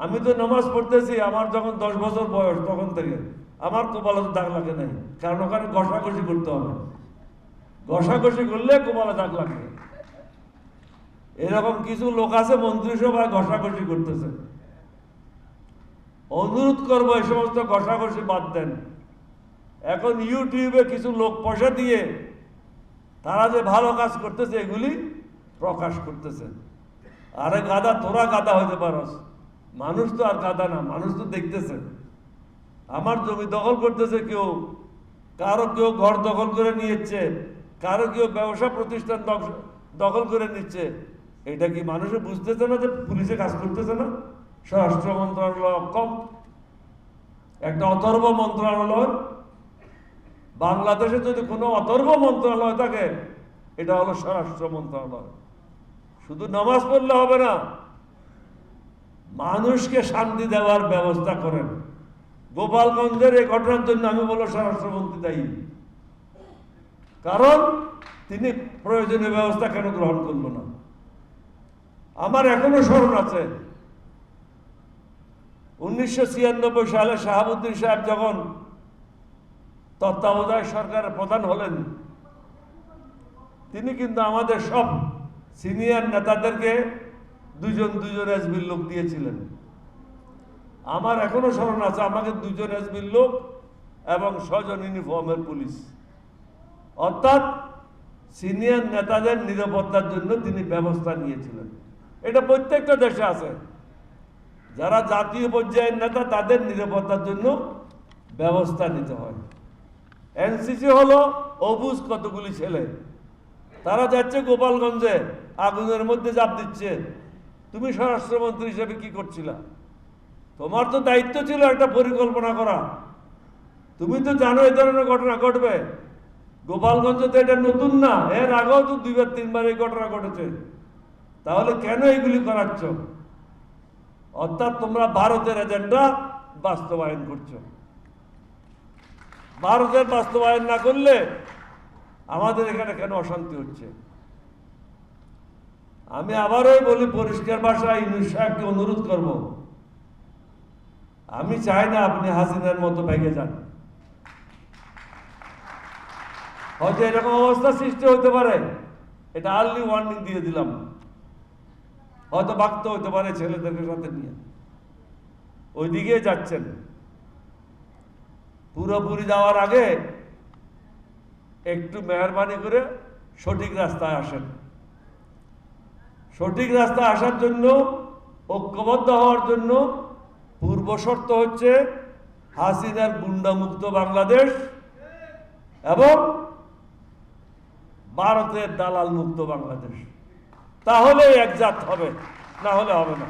আমি তো নামাজ পড়তেছি, আমার যখন 10 বছর বয়স তখন থেকে আমার কপালে তো দাগ লাগে নাই, কারণ ওখানে ঘষাঘষি করতে হবে, ঘষাঘষি করলে কপালে দাগ লাগে। এরকম কিছু লোক আছে মন্ত্রিসভায় ঘষাঘষি করতেছে। অনুরোধ করবো এই সমস্ত ঘষাঘষি বাদ দেন। এখন ইউটিউবে কিছু লোক পয়সা দিয়ে তারা যে ভালো কাজ করতেছে এগুলি প্রকাশ করতেছে। আরে গাদা, তোরা গাদা হইতে পারস, মানুষ তো আর গাদা না, মানুষ তো দেখতেছে। আমার জমি দখল করতেছে কেউ, কারো কেউ ঘর দখল করে নিয়েছে, কারো কেউ ব্যবসা প্রতিষ্ঠান দখল করে নিচ্ছে। এটা কি মানুষে বুঝতেছে না যে পুলিশে কাজ করতেছে না? স্বরাষ্ট্র মন্ত্রণালয় কম, একটা অথর্ব মন্ত্রণালয়। বাংলাদেশে যদি কোনো অথর্ব মন্ত্রণালয় থাকে এটা হলো স্বরাষ্ট্র মন্ত্রণালয়। শুধু নামাজ পড়লে হবে না, মানুষকে শান্তি দেওয়ার ব্যবস্থা করেন। গোপালগঞ্জের এই ঘটনার জন্য আমি বলবো স্বরাষ্ট্রমন্ত্রী দায়ী, কারণ তিনি প্রয়োজনীয় ব্যবস্থা কেন গ্রহণ করল না। আমার এখনো স্মরণ আছে 1996 সালে শাহাবুদ্দিন সাহেব যখন তত্ত্বাবধায়ক সরকারের প্রধান হলেন, তিনি কিন্তু আমাদের সব সিনিয়র নেতাদেরকে দুজন এসবির লোক দিয়েছিলেন। আমার এখনো স্মরণ আছে, আমাকে 2 এসবির লোক এবং 6 জন ইউনিফর্মের পুলিশ, অর্থাৎ সিনিয়র নেতাদের নিরাপত্তার জন্য তিনি ব্যবস্থা নিয়েছিলেন। এটা প্রত্যেকটা দেশে আছে, যারা জাতীয় পর্যায়ের নেতা তাদের নিরাপত্তার জন্য ব্যবস্থা নিতে হয়। এনসিসি হলো অবুজ কতগুলি ছেলে, তারা যাচ্ছে গোপালগঞ্জে আগুনের মধ্যে চাপ দিচ্ছে। তুমি স্বরাষ্ট্রমন্ত্রী হিসেবে কি করছিলা? তোমার তো দায়িত্ব ছিল একটা পরিকল্পনা করা। তুমি তো জানো এই ধরনের ঘটনা ঘটবে। গোপালগঞ্জে তো এটা নতুন না, এর আগেও তো 2-3 বার এই ঘটনা ঘটেছে। তাহলে কেন এগুলি করাচ্ছ? অর্থাৎ তোমরা ভারতের এজেন্ডা বাস্তবায়ন করছো। ভারতের বাস্তবায়ন না করলে আমাদের এখানে কেন অশান্তি হচ্ছে? আমি আবারও বলি পরিষ্কার ভাষায়, ইউনূস সাহেবকে অনুরোধ করব, আমি চাই না আপনি হাসিনার মতো ভেঙে যান। হয়তো এরকম অবস্থা সৃষ্টি হতে পারে, এটা আর্লি ওয়ার্নিং দিয়ে দিলাম। হয়তো ভাগতে হতে পারে ছেলেদেরকে সাথে নিয়ে, ওইদিকে যাচ্ছেন। পুরোপুরি যাওয়ার আগে একটু মেহরবানি করে সঠিক রাস্তায় আসেন। সঠিক রাস্তায় আসার জন্য, ঐক্যবদ্ধ হওয়ার জন্য পূর্ব শর্ত হচ্ছে হাসিনার গুন্ডামুক্ত বাংলাদেশ এবং ভারতের দালাল মুক্ত বাংলাদেশ। তাহলে একজাত হবে, না হলে হবে না।